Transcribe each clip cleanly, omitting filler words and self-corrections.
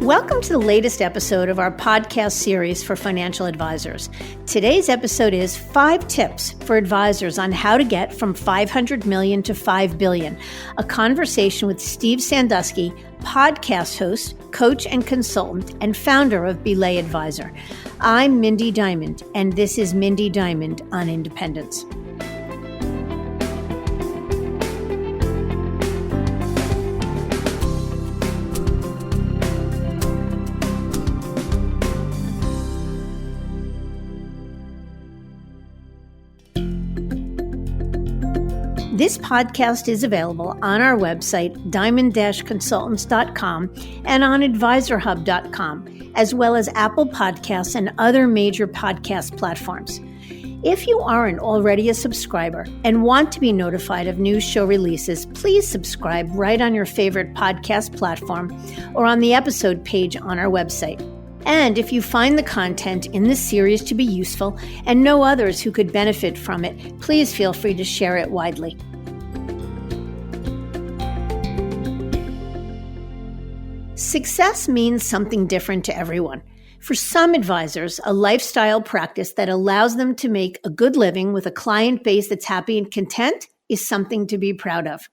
Welcome to the latest episode of our podcast series for financial advisors. Today's episode is 5 tips for advisors on how to get from $500 million to $5 billion, a conversation with Steve Sanduski, podcast host, coach and consultant, and founder of Belay Advisor. I'm Mindy Diamond, and this is Mindy Diamond on Independence. This podcast is available on our website, diamond-consultants.com, and on advisorhub.com, as well as Apple Podcasts and other major podcast platforms. If you aren't already a subscriber and want to be notified of new show releases, please subscribe right on your favorite podcast platform or on the episode page on our website. And if you find the content in this series to be useful and know others who could benefit from it, please feel free to share it widely. Success means something different to everyone. For some advisors, a lifestyle practice that allows them to make a good living with a client base that's happy and content is something to be proud of.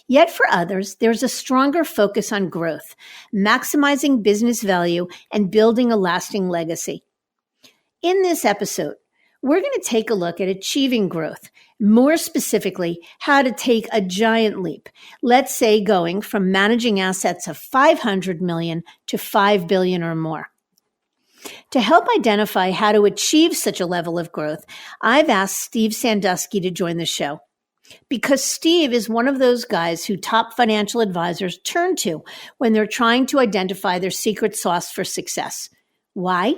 Yet for others, there's a stronger focus on growth, maximizing business value, and building a lasting legacy. In this episode, we're going to take a look at achieving growth, more specifically, how to take a giant leap, let's say going from managing assets of $500 million to $5 billion or more. To help identify how to achieve such a level of growth, I've asked Steve Sanduski to join the show. Because Steve is one of those guys who top financial advisors turn to when they're trying to identify their secret sauce for success. Why?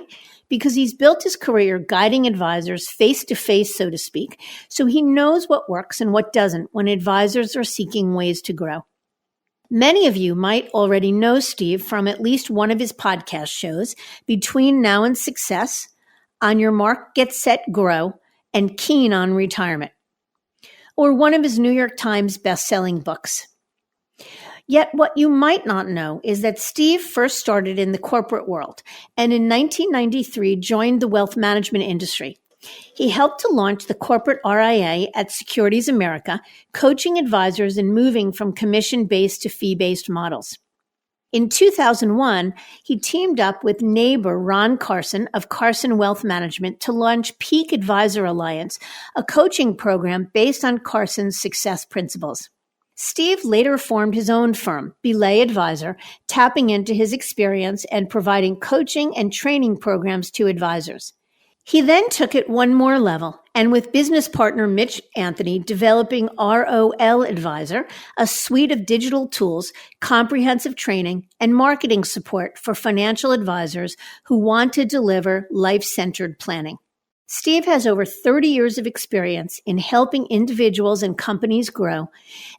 Because he's built his career guiding advisors face to face, so to speak, so he knows what works and what doesn't when advisors are seeking ways to grow. Many of you might already know Steve from at least one of his podcast shows, Between Now and Success, On Your Mark, Get Set, Grow, and Keen on Retirement, or one of his New York Times best-selling books. Yet what you might not know is that Steve first started in the corporate world and in 1993 joined the wealth management industry. He helped to launch the corporate RIA at Securities America, coaching advisors in moving from commission-based to fee-based models. In 2001, he teamed up with neighbor Ron Carson of Carson Wealth Management to launch Peak Advisor Alliance, a coaching program based on Carson's success principles. Steve later formed his own firm, Belay Advisor, tapping into his experience and providing coaching and training programs to advisors. He then took it one more level, and with business partner Mitch Anthony developing ROL Advisor, a suite of digital tools, comprehensive training, and marketing support for financial advisors who want to deliver life-centered planning. Steve has over 30 years of experience in helping individuals and companies grow,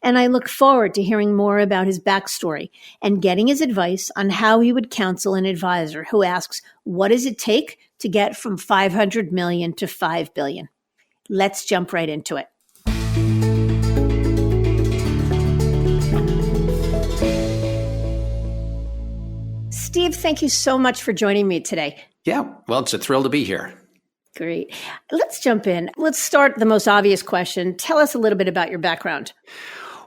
and I look forward to hearing more about his backstory and getting his advice on how he would counsel an advisor who asks, what does it take to get from $500 million to $5 billion? Let's jump right into it. Steve, thank you so much for joining me today. Yeah, well, it's a thrill to be here. Great. Let's jump in. Let's start the most obvious question. Tell us a little bit about your background.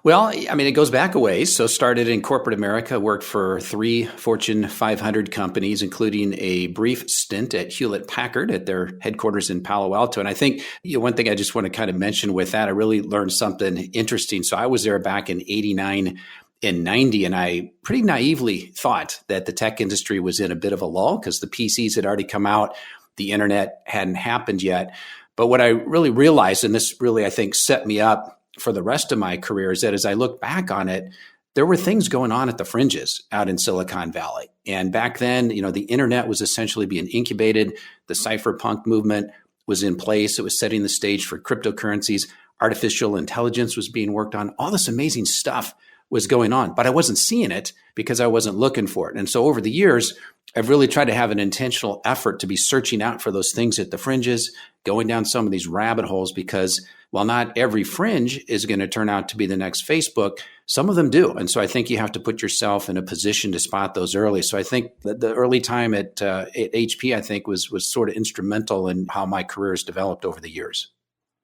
Well, I mean, it goes back a ways. So started in corporate America, worked for 3 Fortune 500 companies, including a brief stint at Hewlett-Packard at their headquarters in Palo Alto. And I think one thing I just want to kind of mention with that, I really learned something interesting. So I was there back in 89 and 90, and I pretty naively thought that the tech industry was in a bit of a lull because the PCs had already come out. The internet hadn't happened yet. But what I really realized, and this really, I think, set me up for the rest of my career, is that as I look back on it, there were things going on at the fringes out in Silicon Valley. And back then, the internet was essentially being incubated. The cypherpunk movement was in place. It was setting the stage for cryptocurrencies. Artificial intelligence was being worked on. All this amazing stuff was going on, but I wasn't seeing it because I wasn't looking for it. And so over the years, I've really tried to have an intentional effort to be searching out for those things at the fringes, going down some of these rabbit holes, because while not every fringe is going to turn out to be the next Facebook, some of them do. And so I think you have to put yourself in a position to spot those early. So I think that the early time at HP, I think was sort of instrumental in how my career has developed over the years.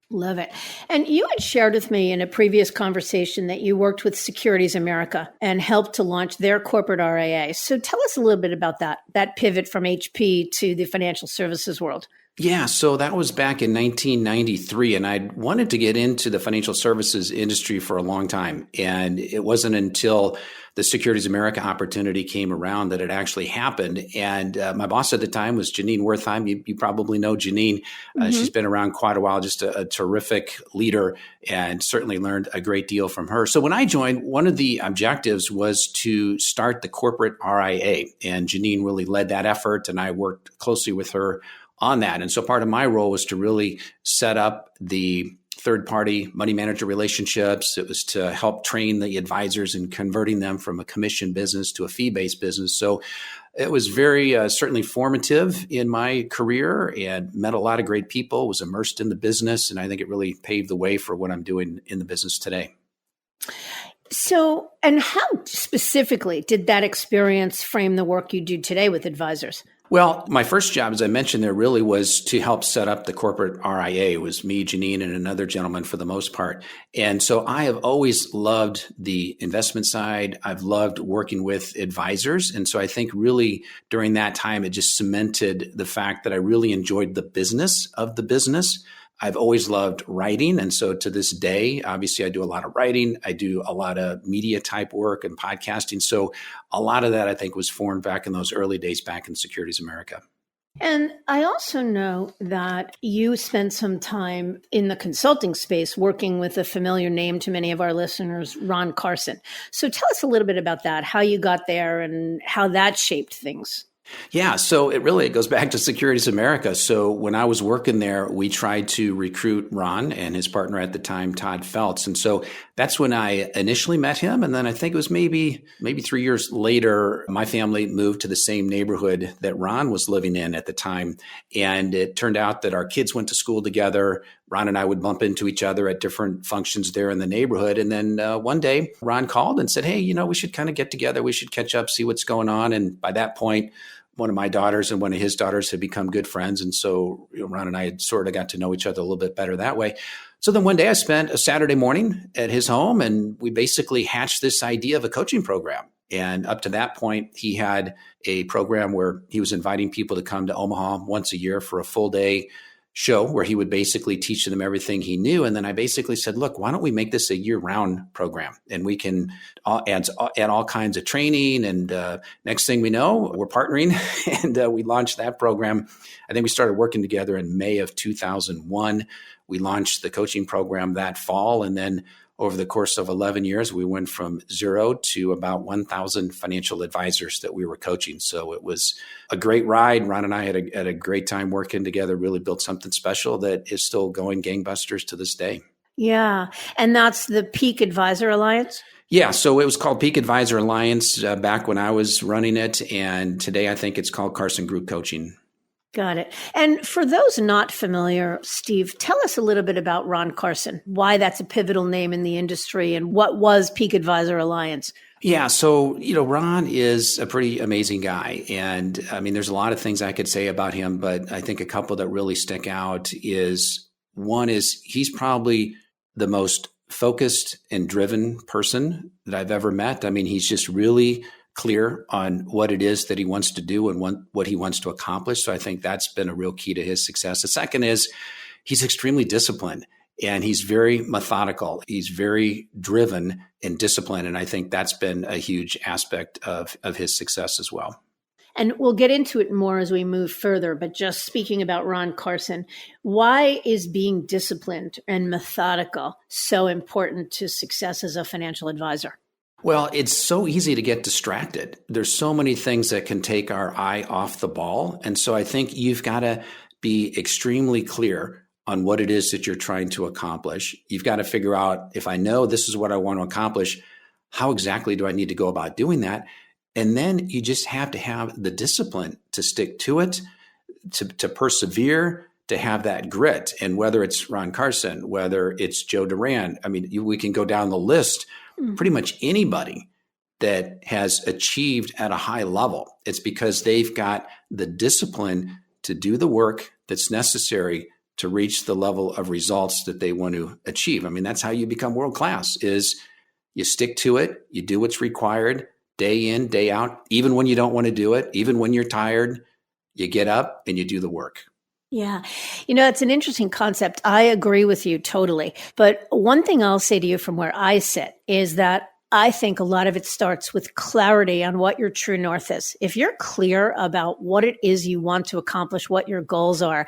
Love it. And you had shared with me in a previous conversation that you worked with Securities America and helped to launch their corporate RIA. So tell us a little bit about that pivot from HP to the financial services world. Yeah, so that was back in 1993, and I'd wanted to get into the financial services industry for a long time. And it wasn't until the Securities America opportunity came around that it actually happened. And my boss at the time was Janine Wertheim. You probably know Janine. She's been around quite a while, just a terrific leader, and certainly learned a great deal from her. So when I joined, one of the objectives was to start the corporate RIA. And Janine really led that effort, and I worked closely with her on that. And so part of my role was to really set up the third-party money manager relationships. It was to help train the advisors in converting them from a commission business to a fee-based business. So it was very certainly formative in my career and met a lot of great people, was immersed in the business, and I think it really paved the way for what I'm doing in the business today. So, and how specifically did that experience frame the work you do today with advisors? Well, my first job, as I mentioned there, really was to help set up the corporate RIA. It was me, Janine, and another gentleman for the most part. And so I have always loved the investment side. I've loved working with advisors. And so I think really during that time, it just cemented the fact that I really enjoyed the business of the business. I've always loved writing. And so to this day, obviously I do a lot of writing. I do a lot of media type work and podcasting. So a lot of that I think was formed back in those early days back in Securities America. And I also know that you spent some time in the consulting space working with a familiar name to many of our listeners, Ron Carson. So tell us a little bit about that, how you got there and how that shaped things. Yeah, so it goes back to Securities America. So when I was working there, we tried to recruit Ron and his partner at the time, Todd Feltz. And so that's when I initially met him. And then I think it was maybe 3 years later, my family moved to the same neighborhood that Ron was living in at the time. And it turned out that our kids went to school together. Ron and I would bump into each other at different functions there in the neighborhood. And then one day, Ron called and said, hey, we should kind of get together. We should catch up, see what's going on. And by that point, one of my daughters and one of his daughters had become good friends. And so Ron and I had sort of got to know each other a little bit better that way. So then one day I spent a Saturday morning at his home and we basically hatched this idea of a coaching program. And up to that point, he had a program where he was inviting people to come to Omaha once a year for a full day show where he would basically teach them everything he knew. And then I basically said, look, why don't we make this a year-round program? And we can add all kinds of training. And next thing we know, we're partnering. And we launched that program. I think we started working together in May of 2001. We launched the coaching program that fall. And then over the course of 11 years, we went from 0 to about 1,000 financial advisors that we were coaching. So it was a great ride. Ron and I had a great time working together, really built something special that is still going gangbusters to this day. Yeah. And that's the Peak Advisor Alliance? Yeah. So it was called Peak Advisor Alliance back when I was running it. And today I think it's called Carson Group Coaching. Got it. And for those not familiar, Steve, tell us a little bit about Ron Carson, why that's a pivotal name in the industry and what was Peak Advisor Alliance? Yeah. So, Ron is a pretty amazing guy. And I mean, there's a lot of things I could say about him, but I think a couple that really stick out is one is he's probably the most focused and driven person that I've ever met. I mean, he's just really clear on what it is that he wants to do and what he wants to accomplish. So I think that's been a real key to his success. The second is he's extremely disciplined and he's very methodical. He's very driven and disciplined. And I think that's been a huge aspect of his success as well. And we'll get into it more as we move further. But just speaking about Ron Carson, why is being disciplined and methodical so important to success as a financial advisor? Well, it's so easy to get distracted. There's so many things that can take our eye off the ball. And so I think you've got to be extremely clear on what it is that you're trying to accomplish. You've got to figure out, if I know this is what I want to accomplish, How exactly do I need to go about doing that? And then you just have to have the discipline to stick to it, to persevere, to have that grit. And whether it's Ron Carson, whether it's Joe Duran, I mean, we can go down the list, pretty much anybody that has achieved at a high level. It's because they've got the discipline to do the work that's necessary to reach the level of results that they want to achieve. I mean, that's how you become world class, is you stick to it, you do what's required day in, day out, even when you don't want to do it, even when you're tired, you get up and you do the work. Yeah. It's an interesting concept. I agree with you totally. But one thing I'll say to you from where I sit is that I think a lot of it starts with clarity on what your true north is. If you're clear about what it is you want to accomplish, what your goals are,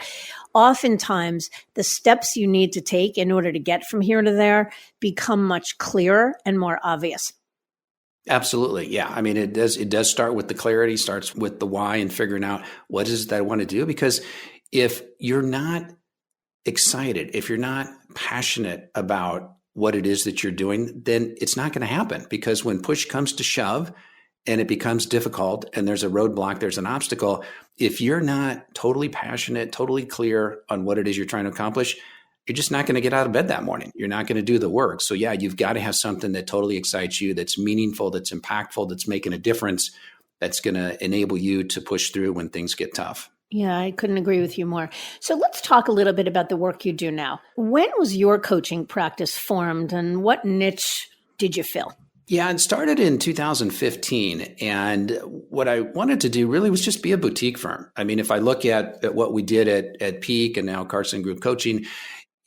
oftentimes the steps you need to take in order to get from here to there become much clearer and more obvious. Absolutely. Yeah. I mean, it does start with the clarity, starts with the why and figuring out what is it that I want to do. Because if you're not excited, if you're not passionate about what it is that you're doing, then it's not going to happen. Because when push comes to shove and it becomes difficult and there's a roadblock, there's an obstacle, if you're not totally passionate, totally clear on what it is you're trying to accomplish, you're just not going to get out of bed that morning. You're not going to do the work. So yeah, you've got to have something that totally excites you, that's meaningful, that's impactful, that's making a difference, that's going to enable you to push through when things get tough. Yeah, I couldn't agree with you more. So let's talk a little bit about the work you do now. When was your coaching practice formed and what niche did you fill? Yeah, it started in 2015. And what I wanted to do really was just be a boutique firm. I mean, if I look at what we did at Peak and now Carson Group Coaching,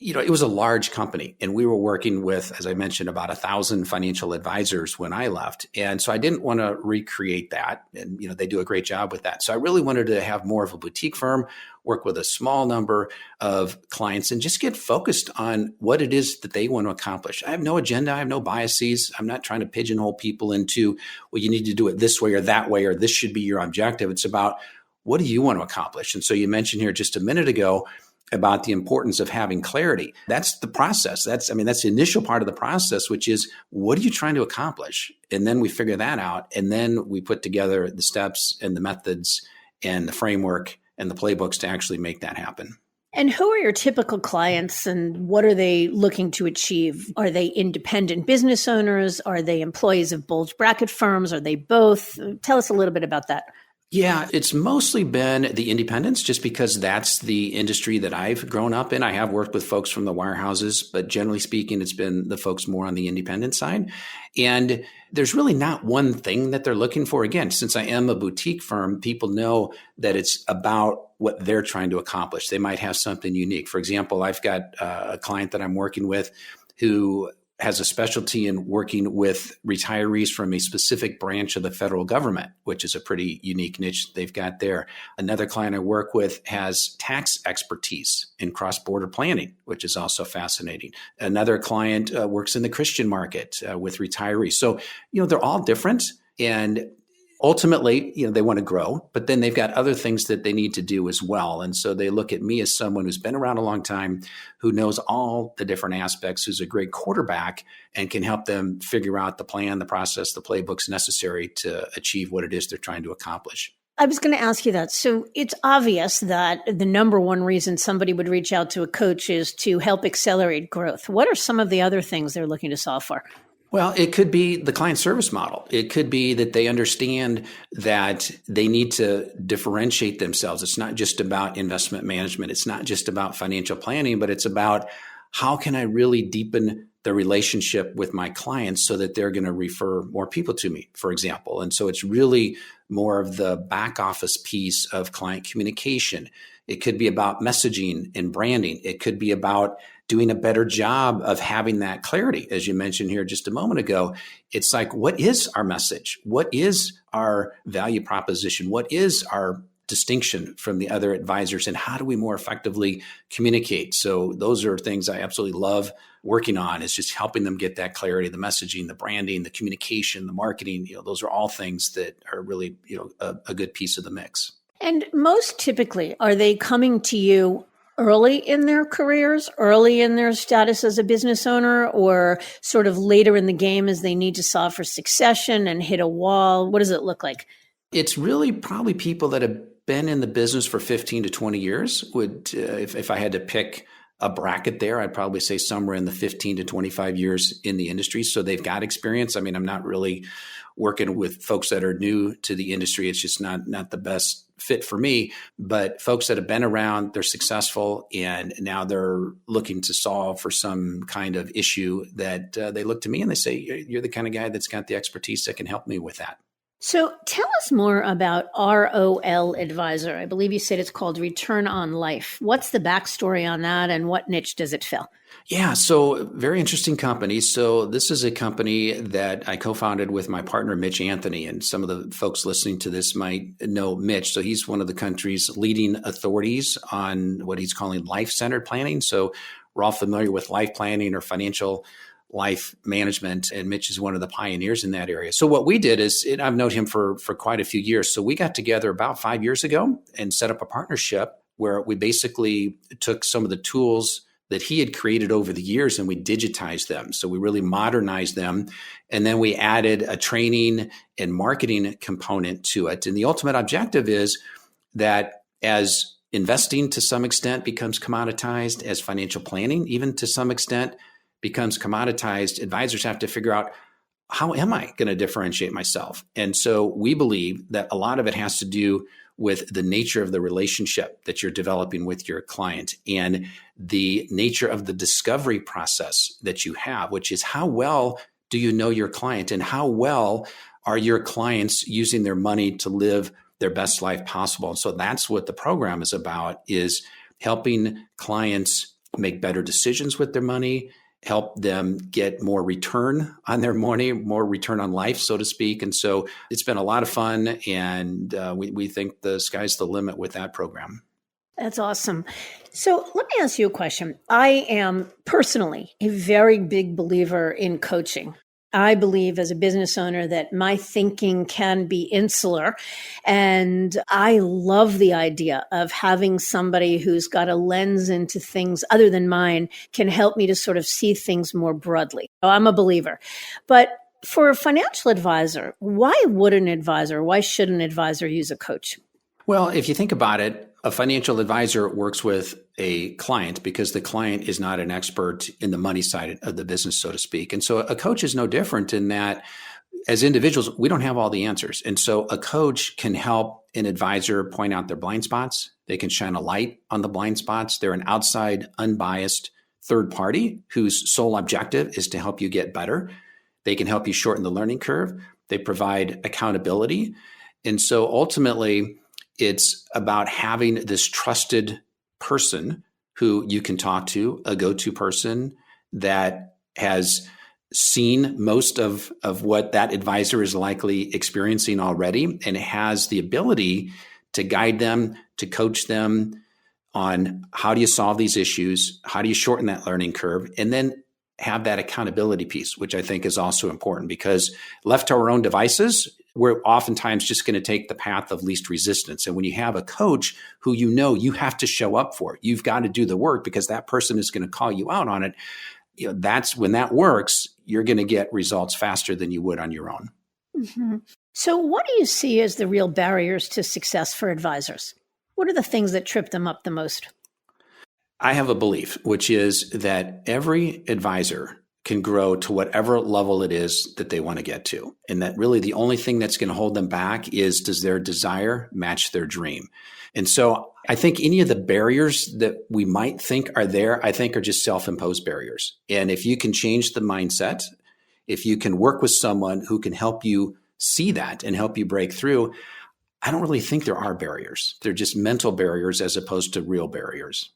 it was a large company and we were working with, as I mentioned, about 1,000 financial advisors when I left. And so I didn't want to recreate that. And, they do a great job with that. So I really wanted to have more of a boutique firm, work with a small number of clients and just get focused on what it is that they want to accomplish. I have no agenda. I have no biases. I'm not trying to pigeonhole people into, well, you need to do it this way or that way, or this should be your objective. It's about, what do you want to accomplish? And so you mentioned here just a minute ago about the importance of having clarity. That's the process. That's the initial part of the process, which is, what are you trying to accomplish? And then we figure that out. And then we put together the steps and the methods and the framework and the playbooks to actually make that happen. And who are your typical clients and what are they looking to achieve? Are they independent business owners? Are they employees of bulge bracket firms? Are they both? Tell us a little bit about that. Yeah, it's mostly been the independents, just because that's the industry that I've grown up in. I have worked with folks from the wirehouses, but generally speaking, it's been the folks more on the independent side. And there's really not one thing that they're looking for. Again, since I am a boutique firm, people know that it's about what they're trying to accomplish. They might have something unique. For example, I've got a client that I'm working with who has a specialty in working with retirees from a specific branch of the federal government, which is a pretty unique niche they've got there. Another client I work with has tax expertise in cross-border planning, which is also fascinating. Another client works in the Christian market with retirees. So, they're all different. And ultimately, they want to grow, but then they've got other things that they need to do as well. And so they look at me as someone who's been around a long time, who knows all the different aspects, who's a great quarterback and can help them figure out the plan, the process, the playbooks necessary to achieve what it is they're trying to accomplish. I was going to ask you that. So it's obvious that the number one reason somebody would reach out to a coach is to help accelerate growth. What are some of the other things they're looking to solve for? Well, it could be the client service model. It could be that they understand that they need to differentiate themselves. It's not just about investment management. It's not just about financial planning, but it's about, how can I really deepen the relationship with my clients so that they're going to refer more people to me, for example. And so it's really more of the back office piece of client communication. It could be about messaging and branding. It could be about doing a better job of having that clarity. As you mentioned here just a moment ago, it's like, what is our message? What is our value proposition? What is our distinction from the other advisors? And how do we more effectively communicate? So those are things I absolutely love working on, is just helping them get that clarity, the messaging, the branding, the communication, the marketing. Those are all things that are really, a good piece of the mix. And most typically, are they coming to you early in their careers, early in their status as a business owner, or sort of later in the game as they need to solve for succession and hit a wall? What does it look like? It's really probably people that have been in the business for 15 to 20 years would, if I had to pick a bracket there, I'd probably say somewhere in the 15 to 25 years in the industry. So they've got experience. I mean, I'm not really working with folks that are new to the industry. It's just not the best fit for me. But folks that have been around, they're successful, and now they're looking to solve for some kind of issue that they look to me and they say, you're the kind of guy that's got the expertise that can help me with that. So tell us more about ROL Advisor. I believe you said it's called Return on Life. What's the backstory on that, and what niche does it fill? Yeah, so very interesting company. So this is a company that I co-founded with my partner, Mitch Anthony, and some of the folks listening to this might know Mitch. So he's one of the country's leading authorities on what he's calling life-centered planning. So we're all familiar with life planning or financial life management, and Mitch is one of the pioneers in that area. So what we did is, and I've known him for quite a few years. So we got together about 5 years ago and set up a partnership where we basically took some of the tools that he had created over the years and we digitized them. So we really modernized them. And then we added a training and marketing component to it. And the ultimate objective is that as investing to some extent becomes commoditized, as financial planning, even to some extent, becomes commoditized, advisors have to figure out, how am I going to differentiate myself? And so we believe that a lot of it has to do with the nature of the relationship that you're developing with your client and the nature of the discovery process that you have, which is how well do you know your client and how well are your clients using their money to live their best life possible? And so that's what the program is about, is helping clients make better decisions with their money, help them get more return on their money, more return on life, so to speak. And so it's been a lot of fun, and we think the sky's the limit with that program. That's awesome. So let me ask you a question. I am personally a very big believer in coaching. I believe as a business owner that my thinking can be insular. And I love the idea of having somebody who's got a lens into things other than mine can help me to sort of see things more broadly. I'm a believer. But for a financial advisor, why should an advisor use a coach? Well, if you think about it, a financial advisor works with a client because the client is not an expert in the money side of the business, so to speak. And so a coach is no different in that as individuals, we don't have all the answers. And so a coach can help an advisor point out their blind spots. They can shine a light on the blind spots. They're an outside, unbiased third party whose sole objective is to help you get better. They can help you shorten the learning curve. They provide accountability. And so ultimately, it's about having this trusted person who you can talk to, a go-to person that has seen most of what that advisor is likely experiencing already and has the ability to guide them, to coach them on how do you solve these issues, how do you shorten that learning curve, and then have that accountability piece, which I think is also important because left to our own devices, we're oftentimes just going to take the path of least resistance. And when you have a coach who you have to show up for, you've got to do the work because that person is going to call you out on it. That's when that works, you're going to get results faster than you would on your own. Mm-hmm. So what do you see as the real barriers to success for advisors? What are the things that trip them up the most? I have a belief, which is that every advisor can grow to whatever level it is that they want to get to. And that really the only thing that's going to hold them back is, does their desire match their dream? And so I think any of the barriers that we might think are there, I think are just self-imposed barriers. And if you can change the mindset, if you can work with someone who can help you see that and help you break through, I don't really think there are barriers. They're just mental barriers as opposed to real barriers.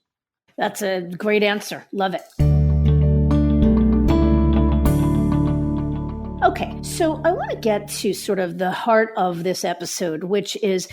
That's a great answer. Love it. Okay, so I want to get to sort of the heart of this episode, which is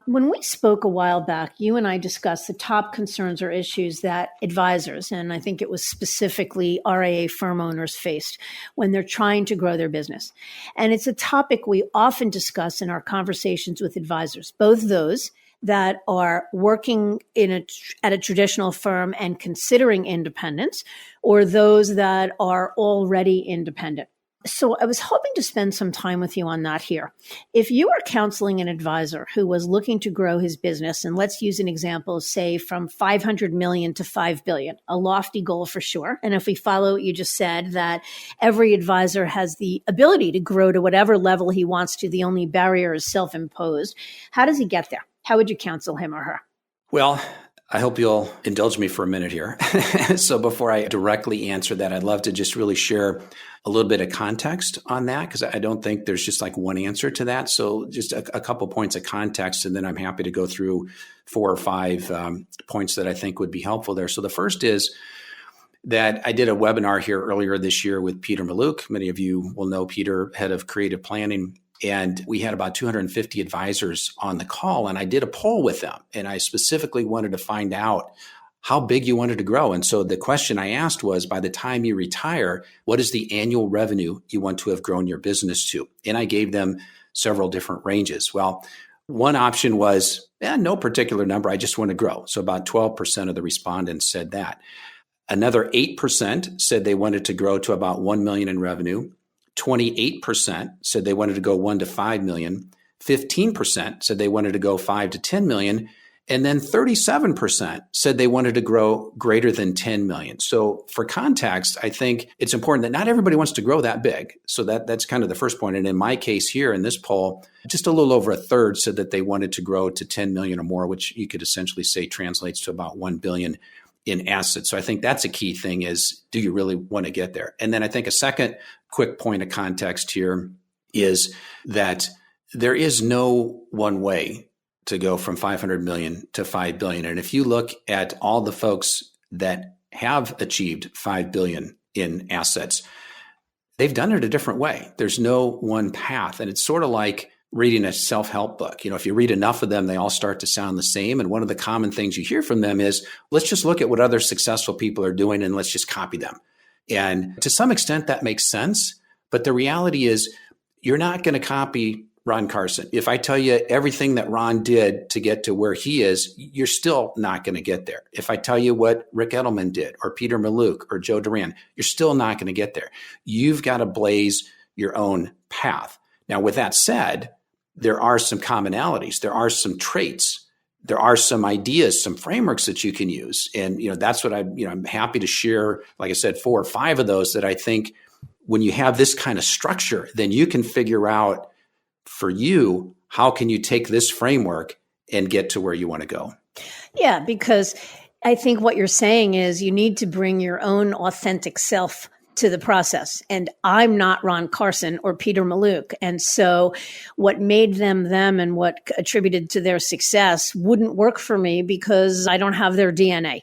when we spoke a while back, you and I discussed the top concerns or issues that advisors, and I think it was specifically RIA firm owners, faced when they're trying to grow their business. And it's a topic we often discuss in our conversations with advisors, both those that are working at a traditional firm and considering independence, or those that are already independent? So I was hoping to spend some time with you on that here. If you were counseling an advisor who was looking to grow his business, and let's use an example, say from 500 million to 5 billion, a lofty goal for sure. And if we follow what you just said, that every advisor has the ability to grow to whatever level he wants to, the only barrier is self-imposed. How does he get there? How would you counsel him or her? Well, I hope you'll indulge me for a minute here. So before I directly answer that, I'd love to just really share a little bit of context on that, because I don't think there's just like one answer to that. So just a couple points of context, and then I'm happy to go through 4 or 5 points that I think would be helpful there. So the first is that I did a webinar here earlier this year with Peter Maluk. Many of you will know Peter, head of creative planning. And we had about 250 advisors on the call, and I did a poll with them. And I specifically wanted to find out how big you wanted to grow. And so the question I asked was, by the time you retire, what is the annual revenue you want to have grown your business to? And I gave them several different ranges. Well, one option was, no particular number, I just want to grow. So about 12% of the respondents said that. Another 8% said they wanted to grow to about 1 million in revenue. 28% said they wanted to go 1 to 5 million. 15% said they wanted to go 5 to 10 million. And then 37% said they wanted to grow greater than 10 million. So for context, I think it's important that not everybody wants to grow that big. So that's kind of the first point. And in my case here in this poll, just a little over a third said that they wanted to grow to 10 million or more, which you could essentially say translates to about 1 billion in assets. So I think that's a key thing is, do you really want to get there? And then I think a second quick point of context here is that there is no one way to go from 500 million to 5 billion. And if you look at all the folks that have achieved 5 billion in assets, they've done it a different way. There's no one path. And it's sort of like reading a self-help book. If you read enough of them, they all start to sound the same. And one of the common things you hear from them is, let's just look at what other successful people are doing and let's just copy them. And to some extent that makes sense. But the reality is you're not going to copy Ron Carson. If I tell you everything that Ron did to get to where he is, you're still not going to get there. If I tell you what Rick Edelman did or Peter Maluk or Joe Duran, you're still not going to get there. You've got to blaze your own path. Now, with that said, there are some commonalities. There are some traits. There are some ideas, some frameworks that you can use. And, that's what I'm happy to share, like I said, 4 or 5 of those that I think when you have this kind of structure, then you can figure out for you, how can you take this framework and get to where you want to go? Yeah, because I think what you're saying is you need to bring your own authentic self to the process. And I'm not Ron Carson or Peter Maluk. And so what made them and what attributed to their success wouldn't work for me because I don't have their DNA.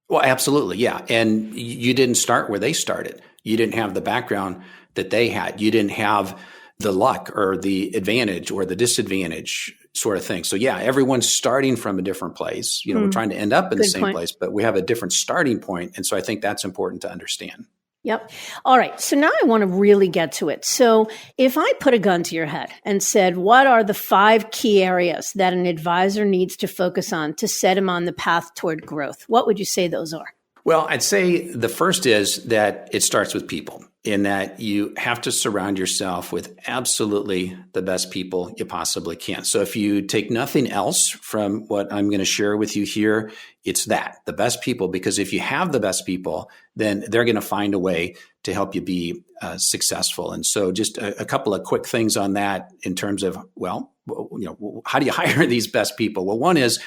Well, absolutely. Yeah. And you didn't start where they started. You didn't have the background that they had. You didn't have the luck or the advantage or the disadvantage sort of thing. So yeah, everyone's starting from a different place. We're trying to end up in the same place, but we have a different starting point. And so I think that's important to understand. Yep. All right. So now I want to really get to it. So if I put a gun to your head and said, what are the 5 key areas that an advisor needs to focus on to set him on the path toward growth, what would you say those are? Well, I'd say the first is that it starts with people, in that you have to surround yourself with absolutely the best people you possibly can. So if you take nothing else from what I'm going to share with you here, it's that, the best people, because if you have the best people, then they're going to find a way to help you be successful. And so just a couple of quick things on that in terms of, how do you hire these best people? Well, one is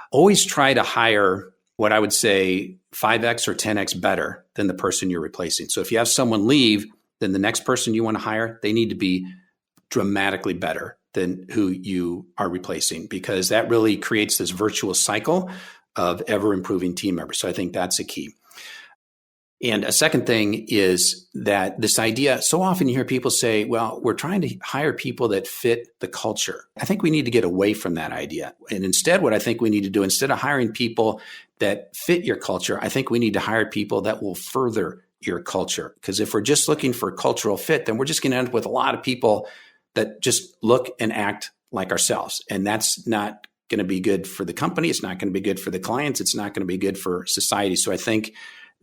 always try to hire what I would say 5x or 10x better than the person you're replacing. So if you have someone leave, then the next person you want to hire, they need to be dramatically better than who you are replacing, because that really creates this virtuous cycle of ever improving team members. So I think that's a key. And a second thing is that this idea, so often you hear people say, well, we're trying to hire people that fit the culture. I think we need to get away from that idea. And instead, what I think we need to do, instead of hiring people that fit your culture, I think we need to hire people that will further your culture. Because if we're just looking for cultural fit, then we're just going to end up with a lot of people that just look and act like ourselves. And that's not going to be good for the company. It's not going to be good for the clients. It's not going to be good for society. So I think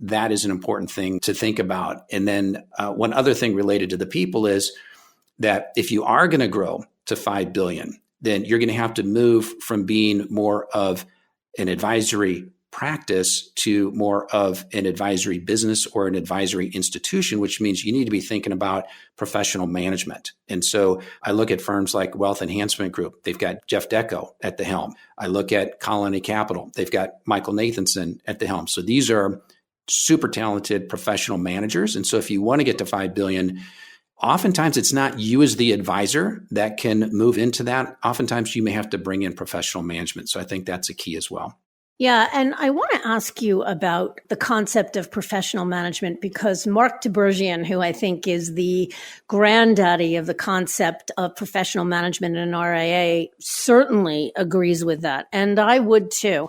that is an important thing to think about. And then one other thing related to the people is that if you are going to grow to 5 billion, then you're going to have to move from being more of an advisory practice to more of an advisory business or an advisory institution, which means you need to be thinking about professional management. And so I look at firms like Wealth Enhancement Group. They've got Jeff Decco at the helm. I look at Colony Capital. They've got Michael Nathanson at the helm. So these are super talented professional managers. And so if you want to get to 5 billion, oftentimes it's not you as the advisor that can move into that. Oftentimes you may have to bring in professional management. So I think that's a key as well. Yeah. And I want to ask you about the concept of professional management, because Mark Tibergien, who I think is the granddaddy of the concept of professional management in RIA, certainly agrees with that. And I would too.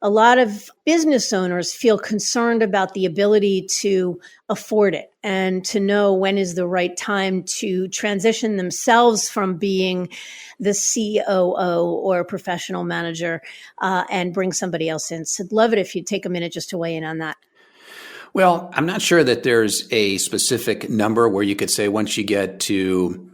A lot of business owners feel concerned about the ability to afford it and to know when is the right time to transition themselves from being the COO or professional manager and bring somebody else in. So I'd love it if you'd take a minute just to weigh in on that. Well, I'm not sure that there's a specific number where you could say once you get to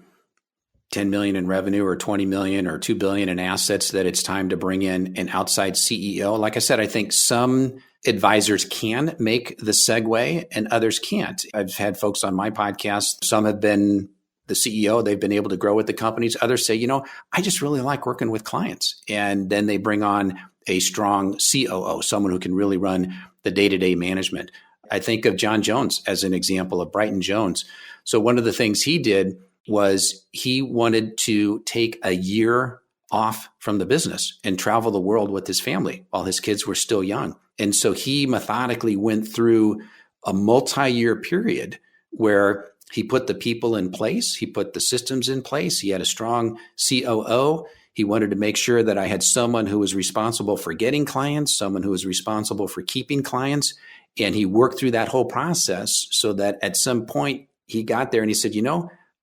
10 million in revenue or 20 million or 2 billion in assets that it's time to bring in an outside CEO. Like I said, I think some advisors can make the segue and others can't. I've had folks on my podcast. Some have been the CEO. They've been able to grow with the companies. Others say, I just really like working with clients. And then they bring on a strong COO, someone who can really run the day-to-day management. I think of John Jones as an example of Brighton Jones. So one of the things he did was he wanted to take a year off from the business and travel the world with his family while his kids were still young. And so he methodically went through a multi-year period where he put the people in place, he put the systems in place, he had a strong COO. He wanted to make sure that I had someone who was responsible for getting clients, someone who was responsible for keeping clients. And he worked through that whole process so that at some point he got there and he said,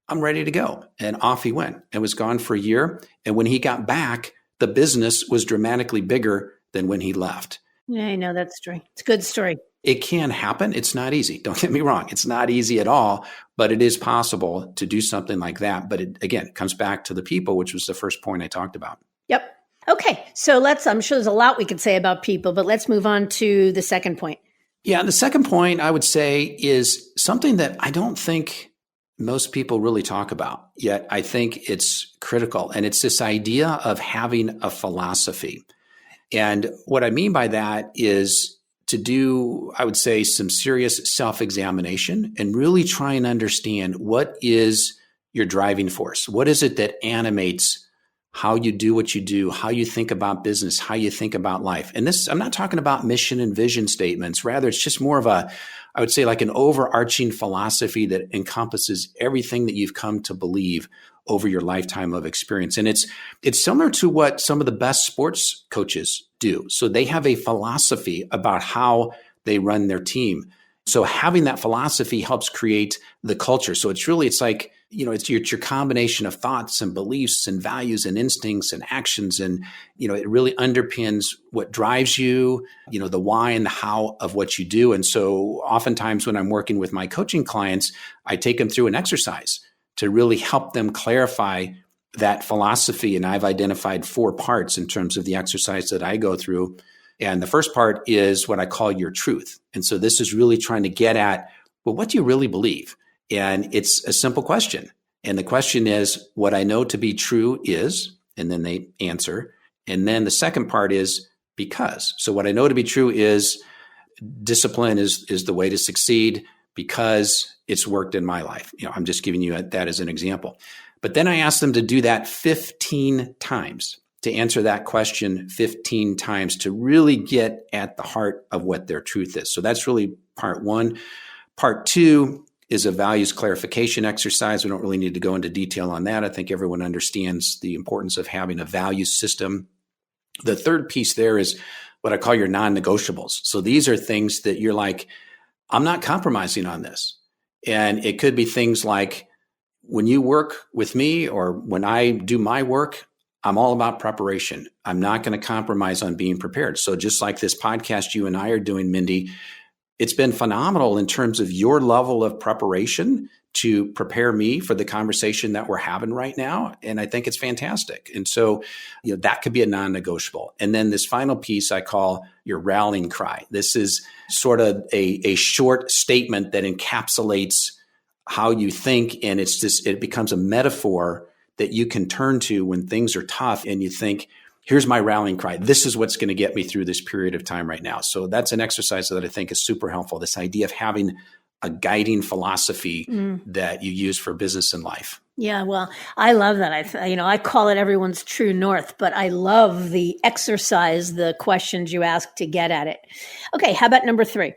I'm ready to go. And off he went and was gone for a year. And when he got back, the business was dramatically bigger than when he left. Yeah, I know that story. It's a good story. It can happen. It's not easy. Don't get me wrong. It's not easy at all, but it is possible to do something like that. But it, again, comes back to the people, which was the first point I talked about. Yep. Okay. So I'm sure there's a lot we could say about people, but let's move on to the second point. Yeah. The second point I would say is something that I don't think most people really talk about, yet I think it's critical. And it's this idea of having a philosophy. And what I mean by that is to do, I would say, some serious self-examination and really try and understand what is your driving force. What is it that animates how you do what you do, how you think about business, how you think about life. And this, I'm not talking about mission and vision statements. Rather, it's just more of I would say like an overarching philosophy that encompasses everything that you've come to believe over your lifetime of experience. And it's similar to what some of the best sports coaches do. So they have a philosophy about how they run their team. So having that philosophy helps create the culture. So it's like, it's your combination of thoughts and beliefs and values and instincts and actions. And, it really underpins what drives you, the why and the how of what you do. And so oftentimes when I'm working with my coaching clients, I take them through an exercise to really help them clarify that philosophy. And I've identified 4 parts in terms of the exercise that I go through. And the first part is what I call your truth. And so this is really trying to get at, well, what do you really believe? And it's a simple question. And the question is, what I know to be true is, and then they answer. And then the second part is because. So what I know to be true is discipline is the way to succeed because it's worked in my life. I'm just giving you that as an example. But then I asked them to do that 15 times, to answer that question 15 times, to really get at the heart of what their truth is. So that's really part 1. Part 2 is a values clarification exercise. We don't really need to go into detail on that. I think everyone understands the importance of having a value system. The third piece there is what I call your non-negotiables. So these are things that you're like, I'm not compromising on this. And it could be things like, when you work with me or when I do my work, I'm all about preparation. I'm not going to compromise on being prepared. So just like this podcast you and I are doing, Mindy, it's been phenomenal in terms of your level of preparation to prepare me for the conversation that we're having right now. And I think it's fantastic. And so, that could be a non-negotiable. And then this final piece I call your rallying cry. This is sort of a short statement that encapsulates how you think. And it becomes a metaphor that you can turn to when things are tough and you think, here's my rallying cry. This is what's going to get me through this period of time right now. So that's an exercise that I think is super helpful. This idea of having a guiding philosophy that you use for business and life. Yeah, well, I love that. I call it everyone's true north, but I love the exercise, the questions you ask to get at it. Okay, how about number 3?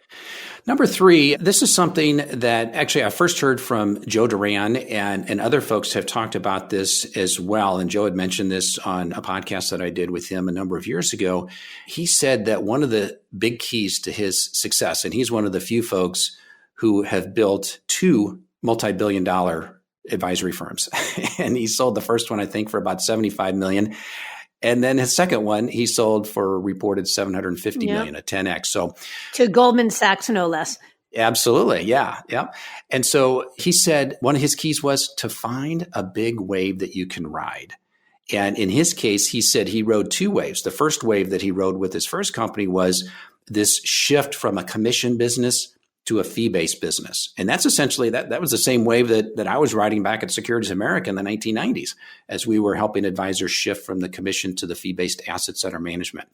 Number 3, this is something that actually I first heard from Joe Duran, and other folks have talked about this as well. And Joe had mentioned this on a podcast that I did with him a number of years ago. He said that one of the big keys to his success, and he's one of the few folks who have built 2 multi-billion-dollar advisory firms. And he sold the first one, I think, for about $75 million. And then his second one, he sold for reported $750 million, a 10X. So to Goldman Sachs, no less. Absolutely. Yeah. Yeah. And so he said one of his keys was to find a big wave that you can ride. And in his case, he said he rode 2 waves. The first wave that he rode with his first company was this shift from a commission business to a fee-based business. And that's essentially, that was the same wave that I was riding back at Securities America in the 1990s, as we were helping advisors shift from the commission to the fee-based assets under management.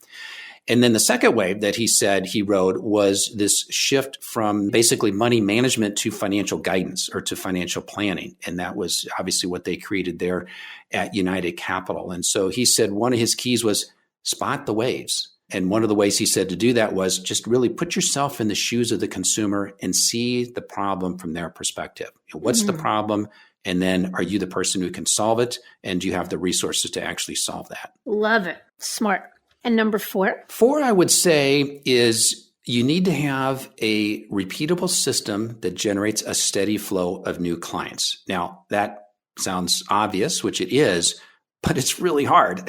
And then the second wave that he said he rode was this shift from basically money management to financial guidance or to financial planning. And that was obviously what they created there at United Capital. And so he said one of his keys was spot the waves. And one of the ways he said to do that was just really put yourself in the shoes of the consumer and see the problem from their perspective. What's the problem? And then are you the person who can solve it? And do you have the resources to actually solve that? Love it. Smart. And number 4? 4, I would say, is you need to have a repeatable system that generates a steady flow of new clients. Now, that sounds obvious, which it is, but it's really hard.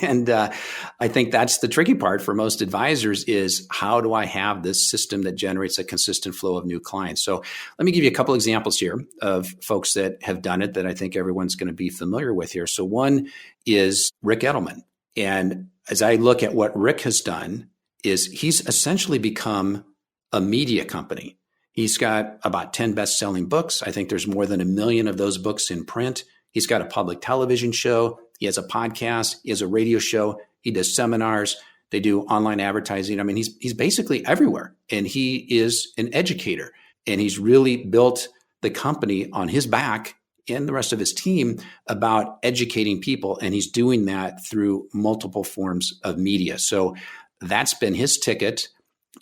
And I think that's the tricky part for most advisors is how do I have this system that generates a consistent flow of new clients? So let me give you a couple examples here of folks that have done it that I think everyone's going to be familiar with here. So one is Rick Edelman. And as I look at what Rick has done is he's essentially become a media company. He's got about 10 best-selling books. I think there's more than 1 million of those books in print. He's got a public television show. He has a podcast. He has a radio show. He does seminars. They do online advertising. I mean, he's basically everywhere. And he is an educator. And he's really built the company on his back and the rest of his team about educating people. And he's doing that through multiple forms of media. So that's been his ticket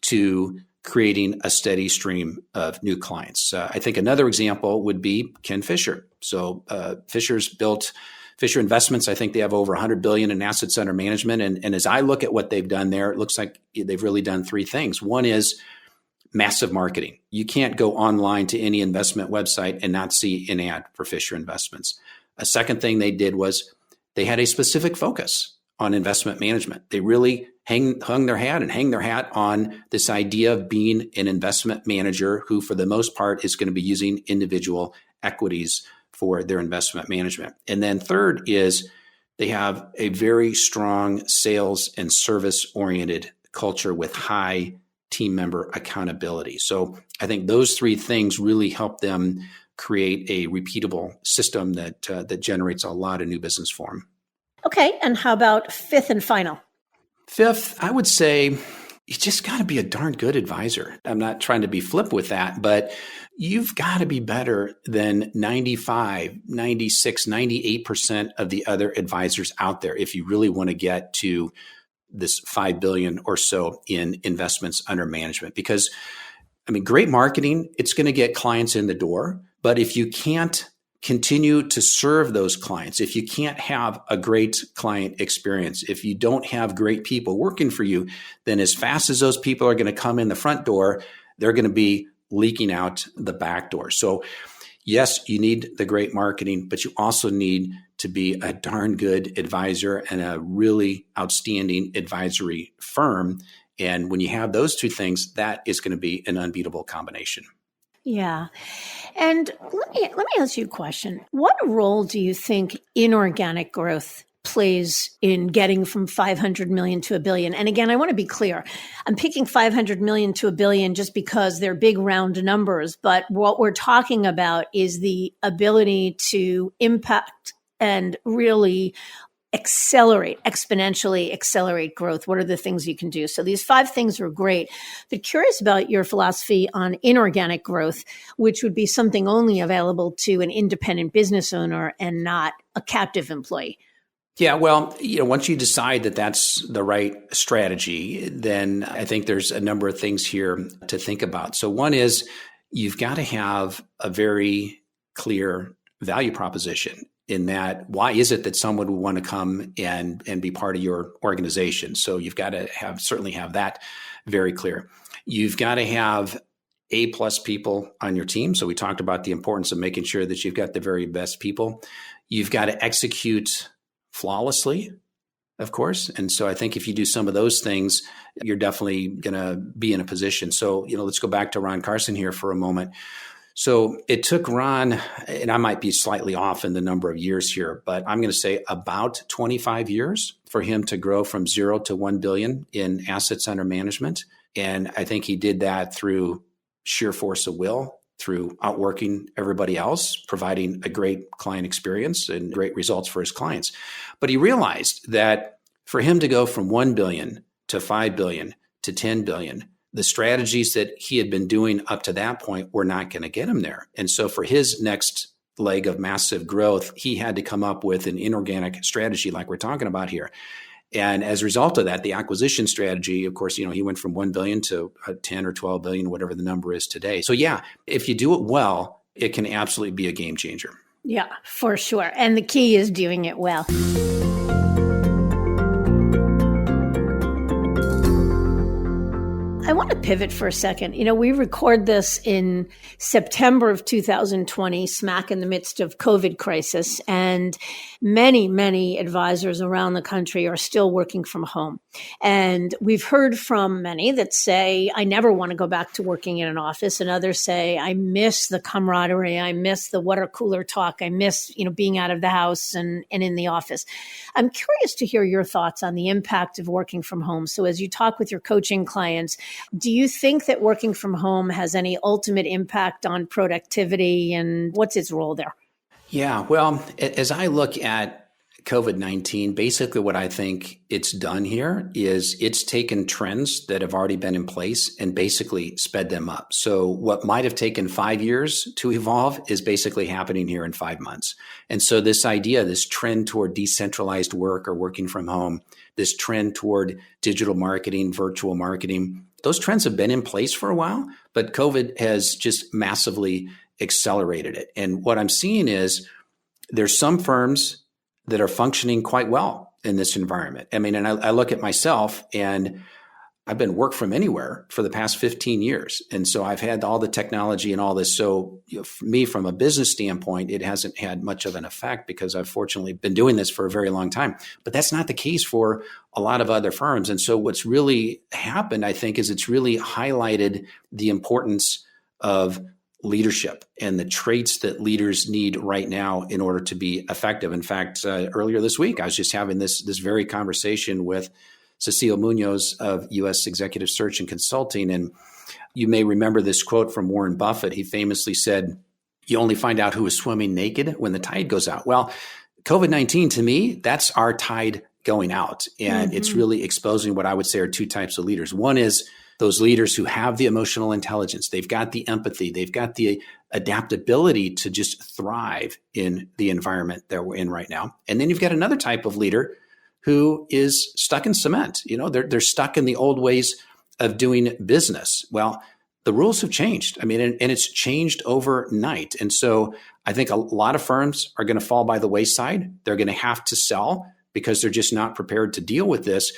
to creating a steady stream of new clients. I think another example would be Ken Fisher. So Fisher's built Fisher Investments. I think they have over $100 billion in assets under management. And as I look at what they've done there, it looks like they've really done 3 things. One is massive marketing. You can't go online to any investment website and not see an ad for Fisher Investments. A second thing they did was they had a specific focus on investment management. They really hung their hat on this idea of being an investment manager who, for the most part, is going to be using individual equities for their investment management. And then third is they have a very strong sales and service-oriented culture with high team member accountability. So I think those 3 things really help them create a repeatable system that generates a lot of new business for them. Okay, and how about 5th and final? 5th, I would say you just got to be a darn good advisor. I'm not trying to be flip with that, but you've got to be better than 95, 96, 98% of the other advisors out there if you really want to get to this $5 billion or so in investments under management. Because, I mean, great marketing, it's going to get clients in the door. But if you can't continue to serve those clients, if you can't have a great client experience, if you don't have great people working for you, then as fast as those people are going to come in the front door, they're going to be leaking out the back door. So yes, you need the great marketing, but you also need to be a darn good advisor and a really outstanding advisory firm. And when you have those two things, that is going to be an unbeatable combination. Yeah. And let me ask you a question. What role do you think inorganic growth plays in getting from 500 million to a billion? And again, I want to be clear. I'm picking 500 million to a billion just because they're big round numbers. But what we're talking about is the ability to impact and really exponentially accelerate growth. What are the things you can do? So these 5 things are great, but curious about your philosophy on inorganic growth, which would be something only available to an independent business owner and not a captive employee. Yeah, well, once you decide that that's the right strategy, then I think there's a number of things here to think about. So one is you've got to have a very clear value proposition in that why is it that someone would want to come and be part of your organization? So you've got to certainly have that very clear. You've got to have A+ people on your team. So we talked about the importance of making sure that you've got the very best people. You've got to execute flawlessly, of course. And so I think if you do some of those things, you're definitely going to be in a position. So, let's go back to Ron Carson here for a moment. So it took Ron, and I might be slightly off in the number of years here, but I'm going to say about 25 years for him to grow from 0 to 1 billion in assets under management. And I think he did that through sheer force of will, through outworking everybody else, providing a great client experience and great results for his clients. But he realized that for him to go from 1 billion to 5 billion to 10 billion, the strategies that he had been doing up to that point were not going to get him there. And so for his next leg of massive growth, he had to come up with an inorganic strategy like we're talking about here. And as a result of that, the acquisition strategy, of course, he went from 1 billion to 10 or 12 billion, whatever the number is today. So yeah, if you do it well, it can absolutely be a game changer. Yeah, for sure. And the key is doing it well. I want to pivot for a second. We record this in September of 2020, smack in the midst of COVID crisis, and many, many advisors around the country are still working from home. And we've heard from many that say, I never want to go back to working in an office. And others say, I miss the camaraderie. I miss the water cooler talk. I miss, being out of the house and in the office. I'm curious to hear your thoughts on the impact of working from home. So as you talk with your coaching clients, do you think that working from home has any ultimate impact on productivity, and what's its role there? Yeah, well, as I look at COVID-19, basically what I think it's done here is it's taken trends that have already been in place and basically sped them up. So what might have taken 5 years to evolve is basically happening here in 5 months. And so this idea, this trend toward decentralized work or working from home, this trend toward digital marketing, virtual marketing, those trends have been in place for a while, but COVID has just massively accelerated it. And what I'm seeing is there's some firms that are functioning quite well in this environment. I mean, and I look at myself, and I've been work from anywhere for the past 15 years. And so I've had all the technology and all this. So for me, from a business standpoint, it hasn't had much of an effect because I've fortunately been doing this for a very long time. But that's not the case for a lot of other firms. And so what's really happened, I think, is it's really highlighted the importance of leadership and the traits that leaders need right now in order to be effective. In fact, earlier this week, I was just having this very conversation with Cecile Munoz of U.S. Executive Search and Consulting. And you may remember this quote from Warren Buffett. He famously said, you only find out who is swimming naked when the tide goes out. Well, COVID-19, to me, that's our tide going out. And it's really exposing what I would say are two types of leaders. One is those leaders who have the emotional intelligence. They've got the empathy. They've got the adaptability to just thrive in the environment that we're in right now. And then you've got another type of leader who is stuck in cement. They're stuck in the old ways of doing business. Well, the rules have changed. I mean, and it's changed overnight. And so I think a lot of firms are going to fall by the wayside. They're going to have to sell because they're just not prepared to deal with this.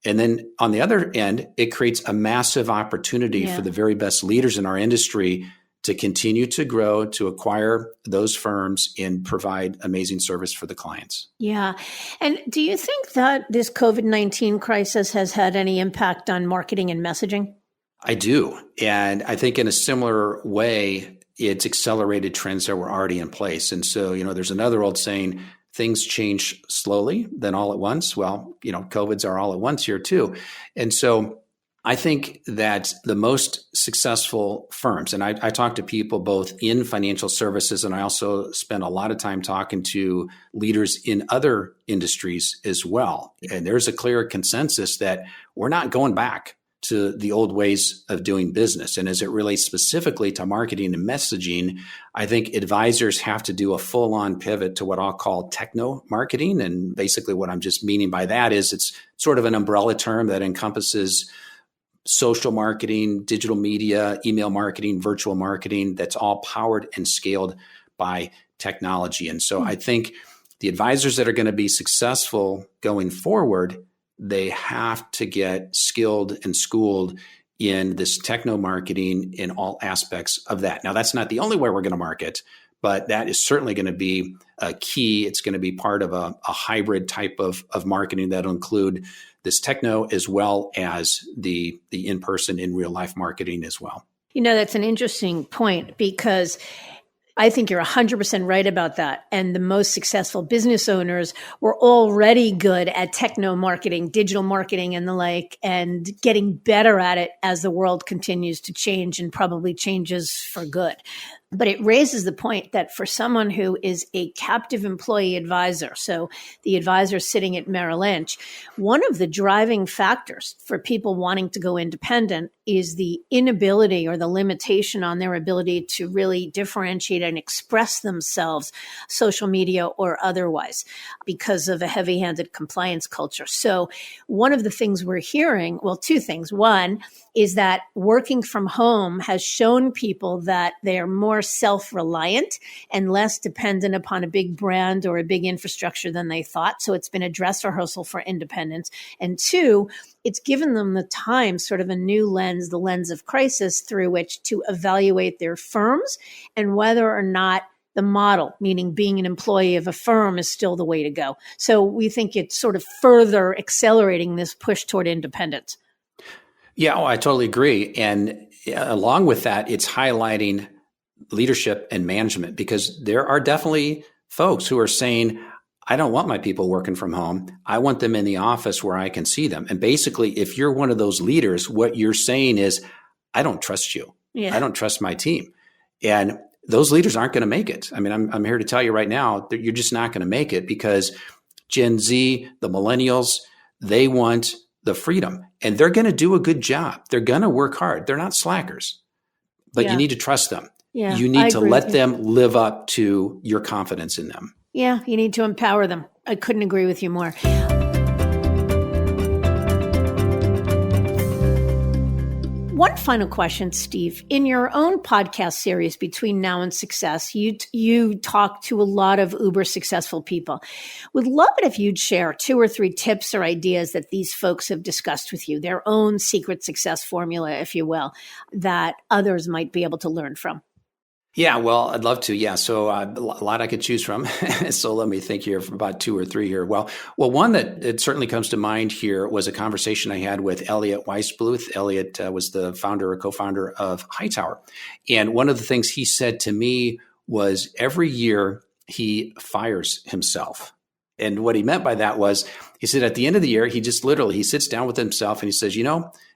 And then on the other end, it creates a massive opportunity for the very best leaders in our industry to continue to grow, to acquire those firms and provide amazing service for the clients. Yeah. And do you think that this COVID-19 crisis has had any impact on marketing and messaging? I do. And I think in a similar way, it's accelerated trends that were already in place. And so, there's another old saying, things change slowly, then all at once. Well, COVIDs are all at once here too. And so I think that the most successful firms, and I talk to people both in financial services, and I also spend a lot of time talking to leaders in other industries as well. And there's a clear consensus that we're not going back to the old ways of doing business. And as it relates specifically to marketing and messaging, I think advisors have to do a full-on pivot to what I'll call techno marketing. And basically what I'm just meaning by that is it's sort of an umbrella term that encompasses social marketing, digital media, email marketing, virtual marketing, that's all powered and scaled by technology. And so I think the advisors that are going to be successful going forward, they have to get skilled and schooled in this techno marketing in all aspects of that. Now, that's not the only way we're going to market, but that is certainly going to be a key. It's going to be part of a hybrid type of marketing that'll include this techno as well as the in-person, in real life marketing as well. That's an interesting point because I think you're 100% right about that. And the most successful business owners were already good at techno marketing, digital marketing and the like, and getting better at it as the world continues to change and probably changes for good. But it raises the point that for someone who is a captive employee advisor, so the advisor sitting at Merrill Lynch, one of the driving factors for people wanting to go independent is the inability or the limitation on their ability to really differentiate and express themselves, social media or otherwise, because of a heavy-handed compliance culture. So one of the things we're hearing, well, two things. One is that working from home has shown people that they're more self-reliant and less dependent upon a big brand or a big infrastructure than they thought. So it's been a dress rehearsal for independence. And two, it's given them the time, sort of a new lens, the lens of crisis, through which to evaluate their firms and whether or not the model, meaning being an employee of a firm, is still the way to go. So we think it's sort of further accelerating this push toward independence. Yeah, I totally agree. And along with that, it's highlighting leadership and management, because there are definitely folks who are saying, I don't want my people working from home. I want them in the office where I can see them. And basically, if you're one of those leaders, what you're saying is, I don't trust you. Yeah. I don't trust my team. And those leaders aren't going to make it. I mean, I'm here to tell you right now that you're just not going to make it, because Gen Z, the millennials, they want the freedom, and they're going to do a good job. They're going to work hard. They're not slackers, but you need to trust them. Yeah, you need to let them live up to your confidence in them. Yeah, you need to empower them. I couldn't agree with you more. One final question, Steve. In your own podcast series, Between Now and Success, you talk to a lot of uber successful people. Would love it if you'd share 2 or 3 tips or ideas that these folks have discussed with you, their own secret success formula, if you will, that others might be able to learn from. Yeah, well, I'd love to. Yeah. So a lot I could choose from. So let me think here for about 2 or 3 here. Well, one that it certainly comes to mind here was a conversation I had with Elliot Weisbluth. Elliot was the founder or co-founder of Hightower. And one of the things he said to me was every year he fires himself. And what he meant by that was, he said at the end of the year, he sits down with himself and he says,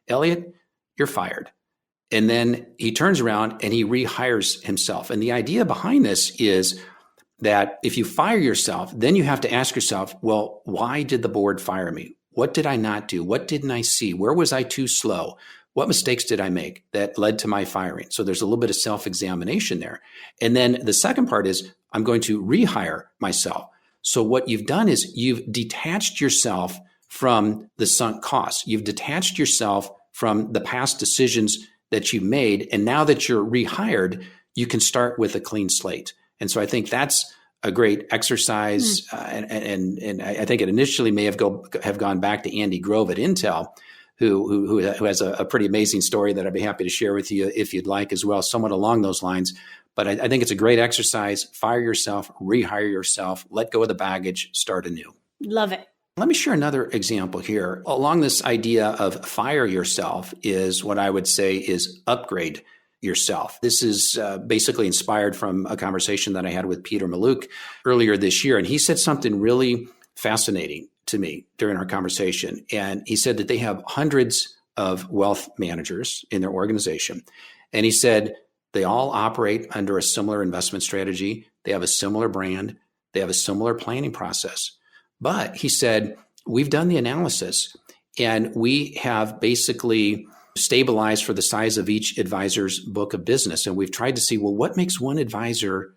Elliot, you're fired. And then he turns around and he rehires himself. And the idea behind this is that if you fire yourself, then you have to ask yourself, well, why did the board fire me? What did I not do? What didn't I see? Where was I too slow? What mistakes did I make that led to my firing? So there's a little bit of self-examination there. And then the second part is, I'm going to rehire myself. So what you've done is you've detached yourself from the sunk costs. You've detached yourself from the past decisions that you made. And now that you're rehired, you can start with a clean slate. And so I think that's a great exercise. And I think it initially may have gone back to Andy Grove at Intel, who has a pretty amazing story that I'd be happy to share with you if you'd like as well, somewhat along those lines. But I think it's a great exercise. Fire yourself, rehire yourself, let go of the baggage, start anew. Love it. Let me share another example here. Along this idea of fire yourself is what I would say is upgrade yourself. This is basically inspired from a conversation that I had with Peter Mallouk earlier this year. And he said something really fascinating to me during our conversation. And he said that they have hundreds of wealth managers in their organization. And he said they all operate under a similar investment strategy. They have a similar brand. They have a similar planning process. But he said, we've done the analysis and we have basically stabilized for the size of each advisor's book of business. And we've tried to see, well, what makes one advisor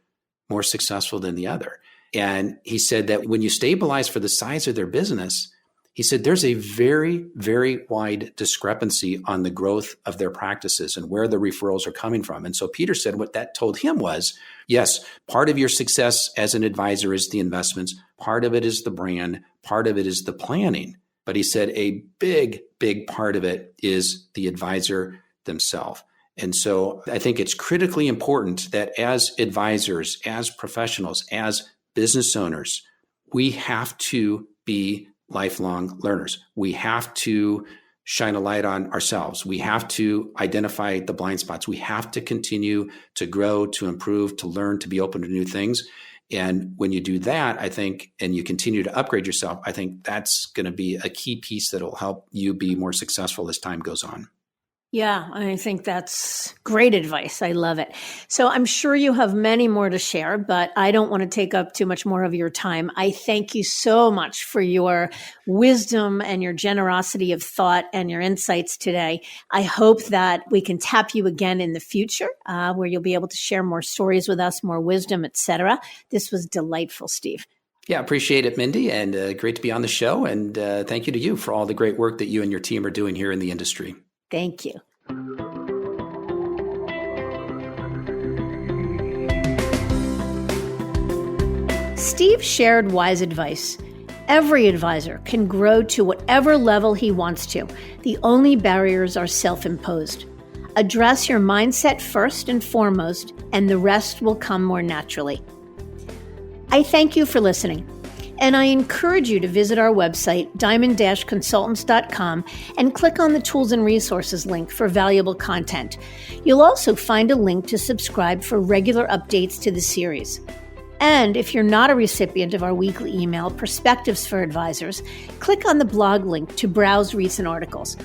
more successful than the other? And he said that when you stabilize for the size of their business, he said there's a very, very wide discrepancy on the growth of their practices and where the referrals are coming from. And so Peter said what that told him was, yes, part of your success as an advisor is the investments, part of it is the brand, part of it is the planning. But he said a big, big part of it is the advisor themselves. And so I think it's critically important that as advisors, as professionals, as business owners, we have to be lifelong learners. We have to shine a light on ourselves. We have to identify the blind spots. We have to continue to grow, to improve, to learn, to be open to new things. And when you do that, I think, and you continue to upgrade yourself, I think that's going to be a key piece that will help you be more successful as time goes on. Yeah, I think that's great advice. I love it. So I'm sure you have many more to share, but I don't want to take up too much more of your time. I thank you so much for your wisdom and your generosity of thought and your insights today. I hope that we can tap you again in the future, where you'll be able to share more stories with us, more wisdom, etc. This was delightful, Steve. Yeah, appreciate it, Mindy, and great to be on the show. And thank you to you for all the great work that you and your team are doing here in the industry. Thank you. Steve shared wise advice. Every advisor can grow to whatever level he wants to. The only barriers are self-imposed. Address your mindset first and foremost, and the rest will come more naturally. I thank you for listening. And I encourage you to visit our website, diamond-consultants.com, and click on the Tools and Resources link for valuable content. You'll also find a link to subscribe for regular updates to the series. And if you're not a recipient of our weekly email, Perspectives for Advisors, click on the blog link to browse recent articles.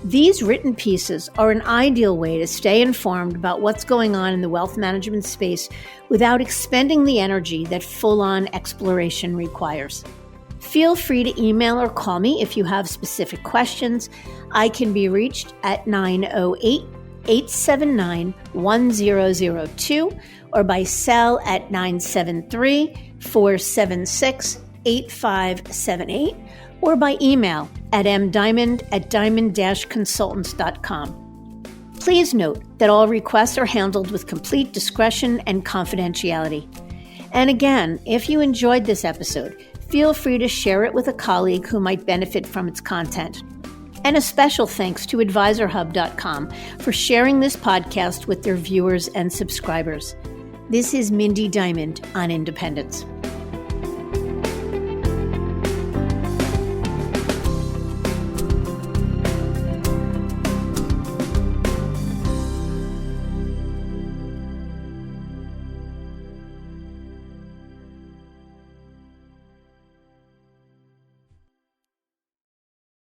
These written pieces are an ideal way to stay informed about what's going on in the wealth management space without expending the energy that full-on exploration requires. Feel free to email or call me if you have specific questions. I can be reached at 908-879-1002 or by cell at 973-476-8578 or by email at mdiamond@diamond-consultants.com. Please note that all requests are handled with complete discretion and confidentiality. And again, if you enjoyed this episode, feel free to share it with a colleague who might benefit from its content. And a special thanks to AdvisorHub.com for sharing this podcast with their viewers and subscribers. This is Mindy Diamond on Independence.